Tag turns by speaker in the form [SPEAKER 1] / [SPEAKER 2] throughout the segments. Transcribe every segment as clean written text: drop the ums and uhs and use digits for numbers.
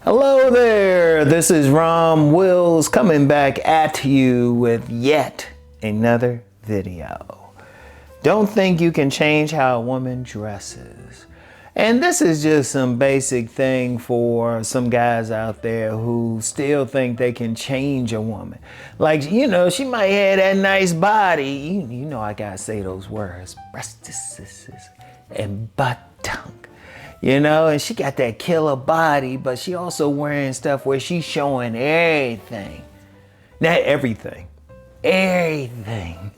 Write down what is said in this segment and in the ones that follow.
[SPEAKER 1] Hello there, this is Rom Wills coming back at you with yet another video. Don't think you can change how a woman dresses. And this is just some basic thing for some guys out there who still think they can change a woman. Like, you know, she might have that nice body. You know I gotta say those words, breastises and buttock. You know, and she got that killer body, but she also wearing stuff where she's showing everything. Not everything. Everything.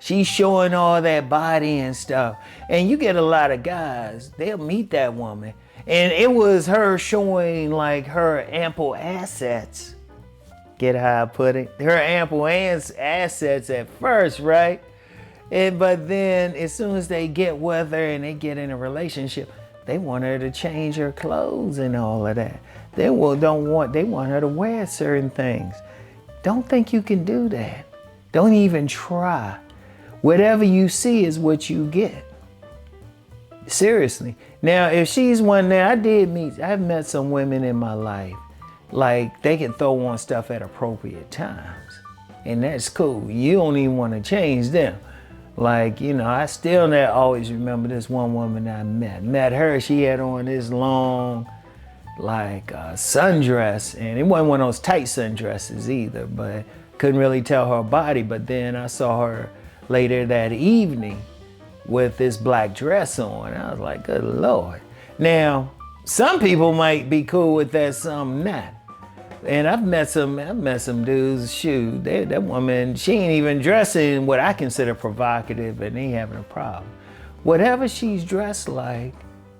[SPEAKER 1] She's showing all that body and stuff. And you get a lot of guys, they'll meet that woman. And it was her showing like her ample assets. Get how I put it? Her ample assets at first, right? But then as soon as they get with her and they get in a relationship, they want her to change her clothes and all of that. They want her to wear certain things. Don't think you can do that. Don't even try. Whatever you see is what you get. Seriously. Now, if she's one there, I've met some women in my life, like they can throw on stuff at appropriate times. And that's cool. You don't even want to change them. Like, you know, I still always remember this one woman I met her. She had on this long, like, sundress, and it wasn't one of those tight sundresses either, but couldn't really tell her body. But then I saw her later that evening with this black dress on. I was like, good Lord. Now, some people might be cool with that, some not. And I've met some dudes, shoot, that woman, she ain't even dressing what I consider provocative, and they having a problem. Whatever she's dressed like,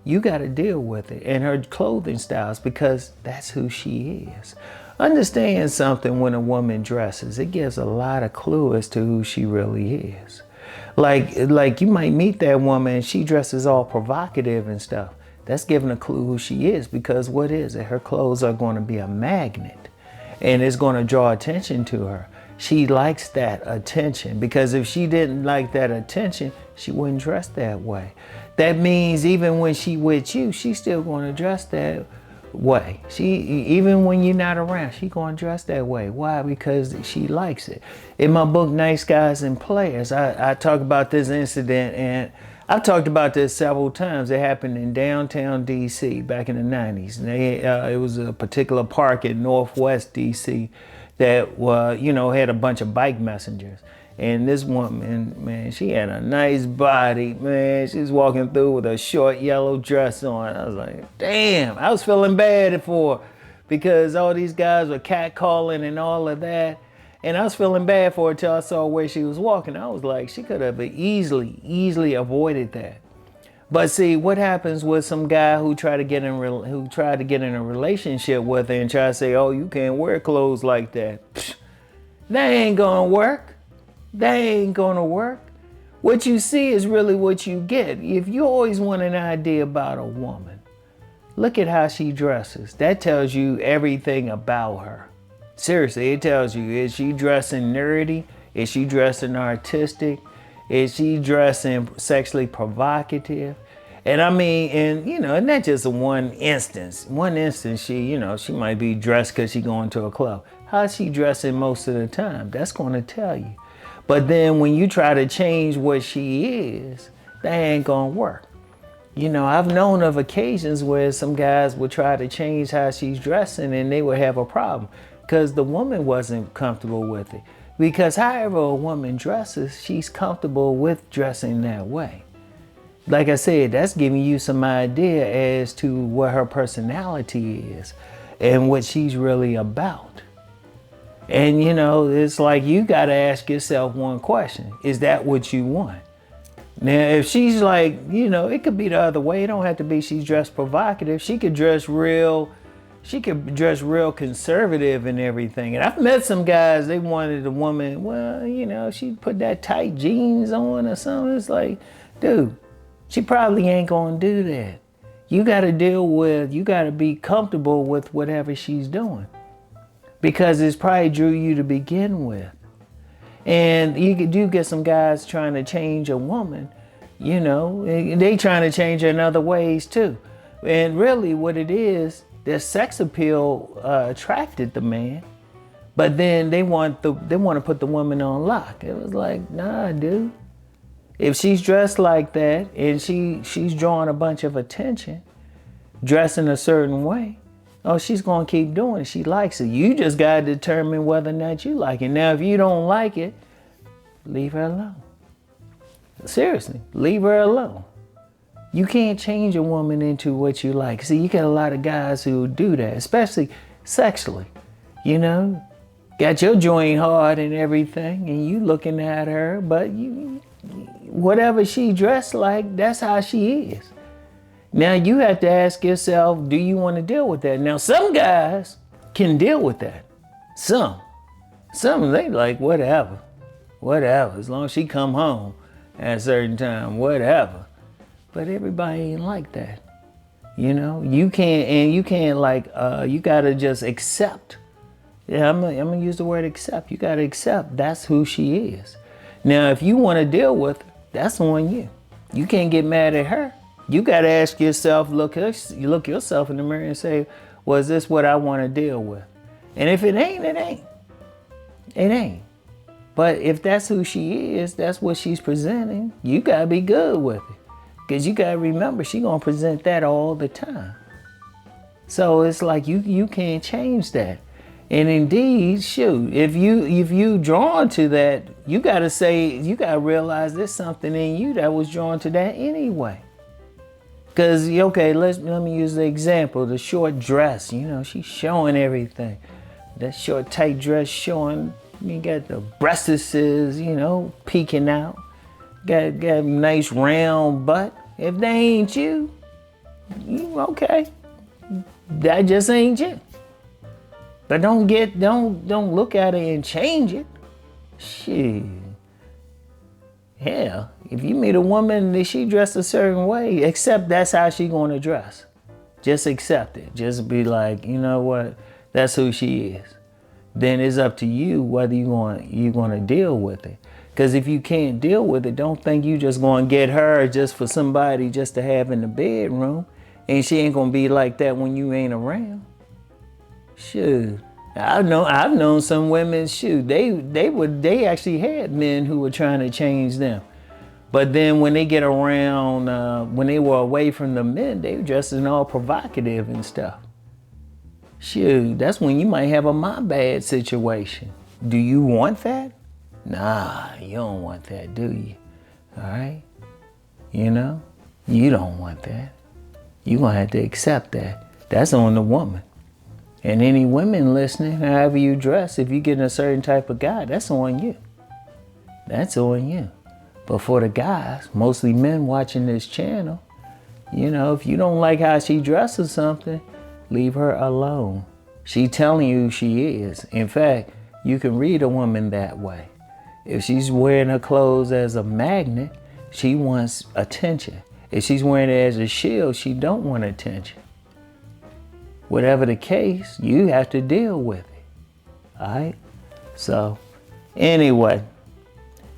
[SPEAKER 1] you gotta deal with it, and her clothing styles, because that's who she is. Understand something when a woman dresses, it gives a lot of clue as to who she really is. Like you might meet that woman and she dresses all provocative and stuff. That's giving a clue who she is, because what is it? Her clothes are going to be a magnet and it's going to draw attention to her. She likes that attention, because if she didn't like that attention, she wouldn't dress that way. That means even when she with you, she's still going to dress that way. Even when you're not around, she's going to dress that way. Why? Because she likes it. In my book, Nice Guys and Players, I talk about this incident, and I've talked about this several times. It happened in downtown DC back in the 90s. And it was a particular park in Northwest DC that had a bunch of bike messengers. And this woman, man, she had a nice body, man. She was walking through with a short yellow dress on. I was like, damn, I was feeling bad for her, because all these guys were catcalling and all of that. And I was feeling bad for her till I saw where she was walking. I was like, she could have easily avoided that. But see, what happens with some guy who tried to get in a relationship with her and try to say, oh, you can't wear clothes like that. Psh, that ain't gonna work. That ain't gonna work. What you see is really what you get. If you always want an idea about a woman, look at how she dresses. That tells you everything about her. Seriously, it tells you, is she dressing nerdy? Is she dressing artistic? Is she dressing sexually provocative? And I mean, and not just one instance. One instance, she might be dressed because she's going to a club. How's she dressing most of the time? That's going to tell you. But then when you try to change what she is, that ain't going to work. I've known of occasions where some guys would try to change how she's dressing and they would have a problem, because the woman wasn't comfortable with it. Because however a woman dresses, she's comfortable with dressing that way. Like I said, that's giving you some idea as to what her personality is and what she's really about. And it's like you got to ask yourself one question. Is that what you want? Now, if she's like, it could be the other way. It don't have to be she's dressed provocative. She could dress real conservative and everything. And I've met some guys, they wanted a woman, well, she put that tight jeans on or something. It's like, dude, she probably ain't gonna do that. You gotta be comfortable with whatever she's doing, because it's probably drew you to begin with. And you do get some guys trying to change a woman, they trying to change her in other ways too. And really what it is, their sex appeal attracted the man, but then they want to put the woman on lock. It was like, nah, dude. If she's dressed like that and she's drawing a bunch of attention, dressing a certain way, oh, she's gonna keep doing it. She likes it. You just gotta determine whether or not you like it. Now, if you don't like it, leave her alone. Seriously, leave her alone. You can't change a woman into what you like. See, you got a lot of guys who do that, especially sexually. You know, got your joint hard and everything, and you looking at her, but whatever she dressed like, that's how she is. Now you have to ask yourself, do you want to deal with that? Now some guys can deal with that. Some they like whatever, as long as she come home at a certain time, whatever. But everybody ain't like that. You know, you can't like, you gotta just accept. Yeah, I'm gonna use the word accept. You gotta accept that's who she is. Now, if you want to deal with her, that's on you. You can't get mad at her. You gotta ask yourself, look yourself in the mirror and say, was this what I want to deal with? And if it ain't, it ain't. It ain't. But if that's who she is, that's what she's presenting, you gotta be good with it. Because you gotta remember, she gonna present that all the time. So it's like you can't change that. And indeed, shoot, if you drawn to that, you gotta realize there's something in you that was drawn to that anyway. Cause okay, let me use the example, the short dress. You know, she's showing everything. That short tight dress showing. You got the breasts, you know, peeking out. Got a nice round butt. If they ain't you okay. That just ain't you. But don't look at it and change it. Shit. Hell, if you meet a woman that she dressed a certain way, accept that's how she gonna dress. Just accept it. Just be like, you know what? That's who she is. Then it's up to you whether you're gonna deal with it. Because if you can't deal with it, don't think you just gonna get her just for somebody just to have in the bedroom, and she ain't gonna be like that when you ain't around. Shoot, I've known some women. Shoot, they actually had men who were trying to change them, but then when they get around, when they were away from the men, they were dressing all provocative and stuff. Shoot, that's when you might have a my bad situation. Do you want that? Nah, you don't want that, do you? All right? You know, you don't want that. You're gonna have to accept that. That's on the woman. And any women listening, however you dress, if you get a certain type of guy, that's on you. That's on you. But for the guys, mostly men watching this channel, you know, if you don't like how she dresses something, leave her alone. She telling you who she is. In fact, you can read a woman that way. If she's wearing her clothes as a magnet, she wants attention. If she's wearing it as a shield, she don't want attention. Whatever the case, you have to deal with it. All right? So, anyway,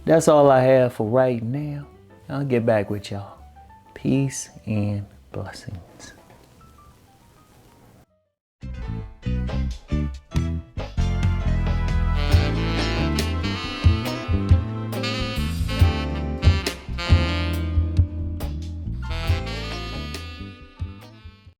[SPEAKER 1] that's all I have for right now. I'll get back with y'all. Peace and blessings.